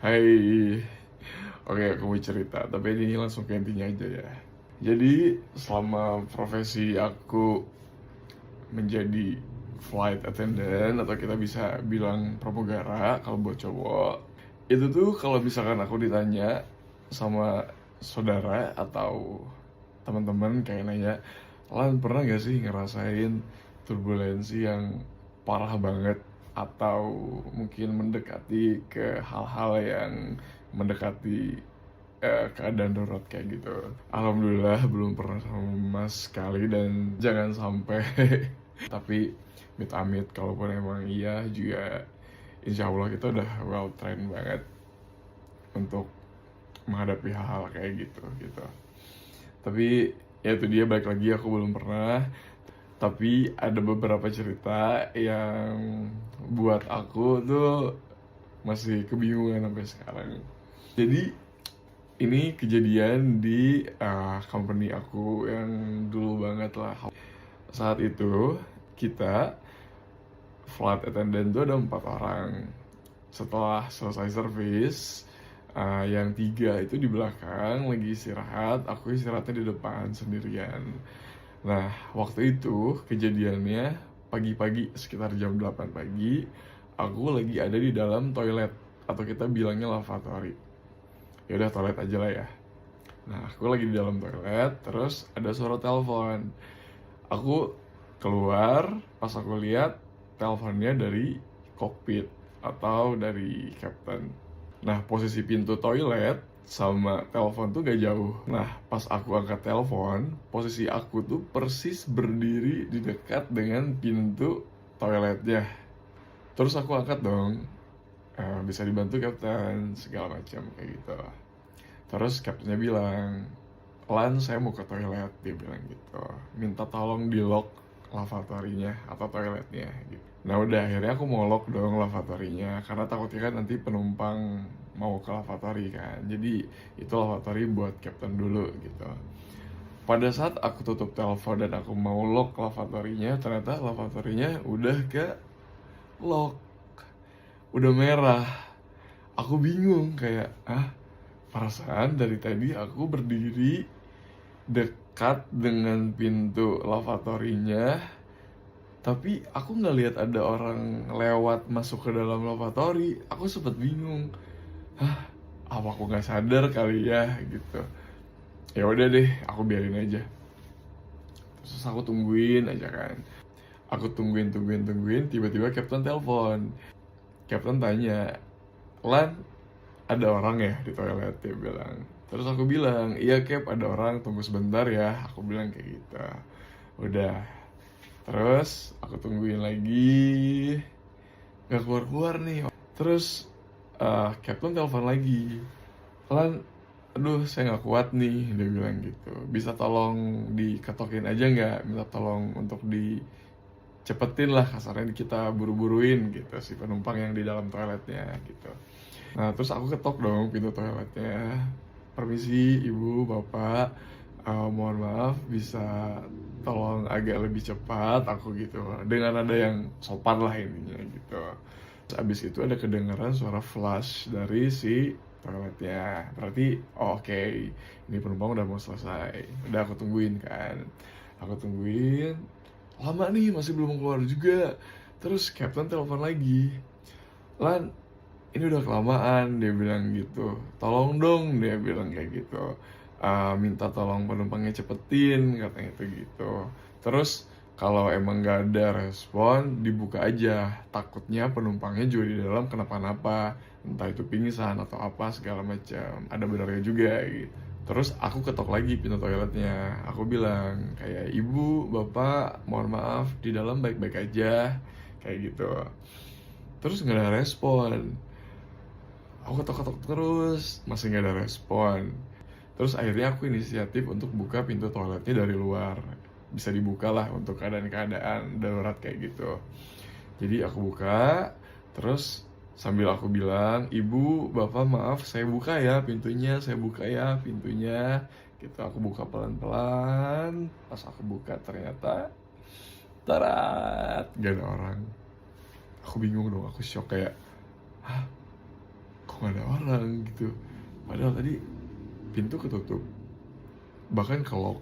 Hai, oke aku mau cerita, tapi ini langsung ke intinya aja ya. Jadi selama profesi aku menjadi flight attendant atau kita bisa bilang pramugara kalau buat cowok, itu tuh kalau misalkan aku ditanya sama saudara atau teman-teman kayak nanya, Lan pernah gak sih ngerasain turbulensi yang parah banget atau mungkin mendekati ke hal-hal yang mendekati keadaan darurat kayak gitu. Alhamdulillah belum pernah sama sekali dan jangan sampai. Tapi amit-amit kalaupun emang iya juga, insya Allah kita udah well trained banget untuk menghadapi hal-hal kayak gitu. Tapi ya itu dia, balik lagi aku belum pernah. Tapi ada beberapa cerita yang buat aku tuh masih kebingungan sampai sekarang. Jadi ini kejadian di company aku yang dulu banget lah. Saat itu kita flight attendant tuh ada 4 orang. Setelah selesai service, yang 3 itu di belakang lagi istirahat, aku istirahatnya di depan sendirian. Nah, waktu itu kejadiannya pagi-pagi sekitar jam 8 pagi, aku lagi ada di dalam toilet atau kita bilangnya lavatory. Ya udah toilet aja lah ya. Nah, aku lagi di dalam toilet, terus ada suara telepon. Aku keluar, pas aku lihat teleponnya dari kokpit atau dari captain. Nah, posisi pintu toilet sama telepon tuh gak jauh. Nah, pas aku angkat telepon, posisi aku tuh persis berdiri di dekat dengan pintu toiletnya. Terus aku angkat dong, bisa dibantu kapten, segala macam kayak gitu. Terus kaptennya bilang, Lan saya mau ke toilet, dia bilang gitu. Minta tolong di lock lavatorynya atau toiletnya gitu. Nah udah akhirnya aku mau lock dong lavatorynya, karena takutnya kan nanti penumpang mau ke lavatory kan. Jadi itu lavatory buat kapten dulu gitu. Pada saat aku tutup telepon dan aku mau lock lavatorynya, ternyata lavatorynya udah ke lock, udah merah. Aku bingung kayak, perasaan dari tadi aku berdiri dekat dengan pintu lavatorynya, tapi aku nggak lihat ada orang lewat masuk ke dalam lavatory. Aku sempet bingung, apa aku nggak sadar kali ya gitu. Ya udah deh, aku biarin aja. Terus aku tungguin aja kan. Aku tungguin, tiba-tiba Captain telepon. Captain tanya, Lan, ada orang ya di toilet, dia bilang. Terus aku bilang, iya Cap, ada orang, tunggu sebentar ya. Aku bilang kayak gitu. Udah. Terus aku tungguin lagi, gak keluar-keluar nih. Terus Captain telepon lagi, Lan, aduh saya gak kuat nih, dia bilang gitu. Bisa tolong diketokin aja nggak? Minta tolong untuk dicepetin lah, kasarnya kita buru-buruin gitu si penumpang yang di dalam toiletnya gitu. Nah terus aku ketok dong pintu toiletnya. Permisi ibu, bapak, mohon maaf bisa tolong agak lebih cepat, aku gitu. Dengan ada yang sopan lah intinya gitu. Terus abis itu ada kedengaran suara flush dari si toiletnya. Berarti oke, ini penumpang udah mau selesai. Udah aku tungguin kan. Aku tungguin, lama nih masih belum keluar juga. Terus Captain telepon lagi, Lan, ini udah kelamaan, dia bilang gitu. Tolong dong, dia bilang kayak gitu. Minta tolong penumpangnya cepetin, katanya itu gitu. Terus kalau emang gak ada respon, dibuka aja. Takutnya penumpangnya juga di dalam kenapa-napa, entah itu pingsan atau apa segala macam. Ada benarnya juga gitu. Terus aku ketok lagi pintu toiletnya. Aku bilang kayak, ibu, bapak, mohon maaf, di dalam baik-baik aja, kayak gitu. Terus nggak ada respon. Aku ketok-ketok terus, masih nggak ada respon. Terus akhirnya aku inisiatif untuk buka pintu toiletnya dari luar. Bisa dibuka lah untuk keadaan-keadaan darurat kayak gitu. Jadi aku buka, terus sambil aku bilang, ibu, bapak maaf, saya buka ya pintunya, saya buka ya pintunya. Gitu, aku buka pelan-pelan. Pas aku buka ternyata, tarat, gak ada orang. Aku bingung dong, aku shock kayak, kok gak ada orang gitu. Padahal tadi pintu ketutup, bahkan kelok.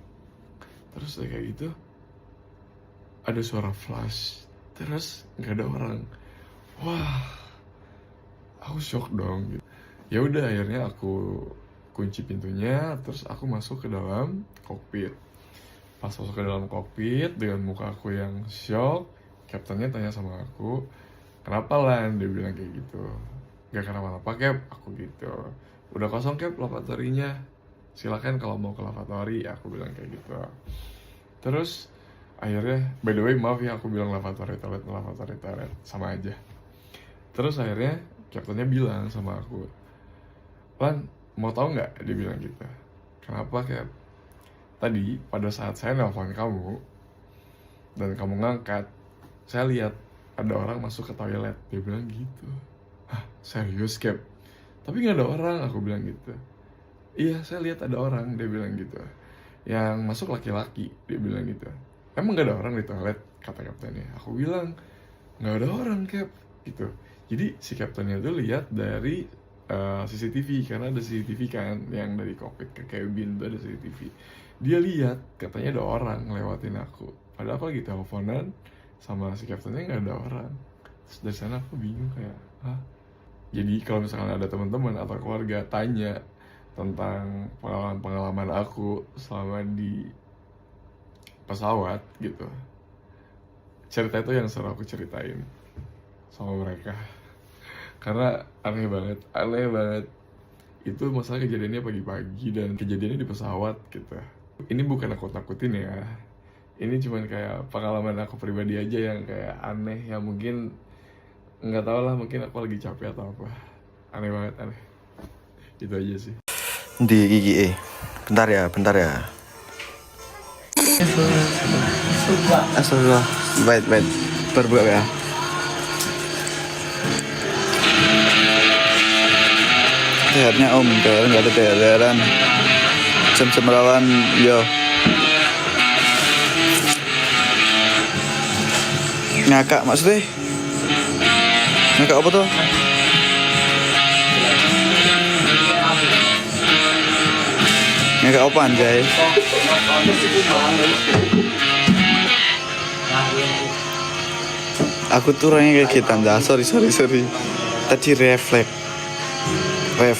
Terus kayak gitu ada suara flash, terus nggak ada orang. Wah, aku shock dong gitu. Ya udah, akhirnya aku kunci pintunya, terus aku masuk ke dalam kokpit. Pas masuk ke dalam kokpit dengan muka aku yang shock, kaptennya tanya sama aku, kenapa Lan? Dia bilang kayak gitu. Gak kenapa-napa Cap, aku gitu. Udah kosong Cap lavatorynya, silakan kalau mau ke lavatory, aku bilang kayak gitu. Terus akhirnya, by the way maaf ya aku bilang lavatory toilet sama aja. Terus akhirnya kaptennya bilang sama aku, Lan, mau tahu nggak? Dia bilang gitu. Kenapa Cap? Tadi pada saat saya nelpon kamu dan kamu ngangkat, saya lihat ada orang masuk ke toilet. Dia bilang gitu. Hah, serius Cap? Tapi nggak ada orang, aku bilang gitu. Iya, saya lihat ada orang, dia bilang gitu. Yang masuk laki-laki, dia bilang gitu. Emang nggak ada orang di toilet, kata kaptennya. Aku bilang nggak ada orang Cap, gitu. Jadi si kaptennya tuh lihat dari CCTV, karena ada CCTV kan yang dari kokpit ke cabin tuh ada CCTV. Dia lihat katanya ada orang ngelewatin aku, padahal aku lagi teleponan sama si kaptennya, nggak ada orang. Terus dari sana aku bingung kayak, hah? Jadi kalau misalkan ada teman-teman atau keluarga tanya tentang pengalaman aku selama di pesawat gitu, cerita itu yang selalu aku ceritain sama mereka. Karena aneh banget. Itu masalah kejadiannya pagi-pagi dan kejadiannya di pesawat gitu. Ini bukan aku takutin ya. Ini cuman kayak pengalaman aku pribadi aja yang kayak aneh, yang mungkin nggak tahu lah, mungkin aku lagi capek atau apa. Aneh banget, aneh. Itu aja sih. Di gigi bentar ya. Astagfirullah. Wait. Berbuat ya. Sehatnya Om, THR nggak ada THR-an. Jam rawan, yo. Ngakak maksudnya? Ngakak apa tuh? Ngakak apa anjay? Aku tuh orangnya kayak gitu anjay. Sorry. Tadi refleks. Baik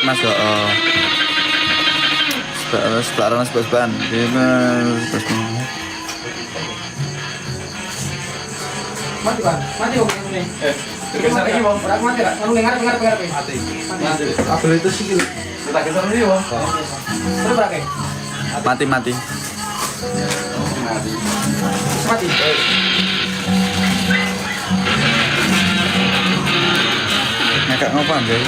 mas, sebelah Mati bang, mati bang ini. Mati bang, orang mati kan? Kamu dengar. Mati. Apa itu sih? Kita kisah dulu bang. Terus berapa? mati. Mati. Ngakak ngapa anjay?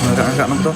Ngakak ngapa tuh?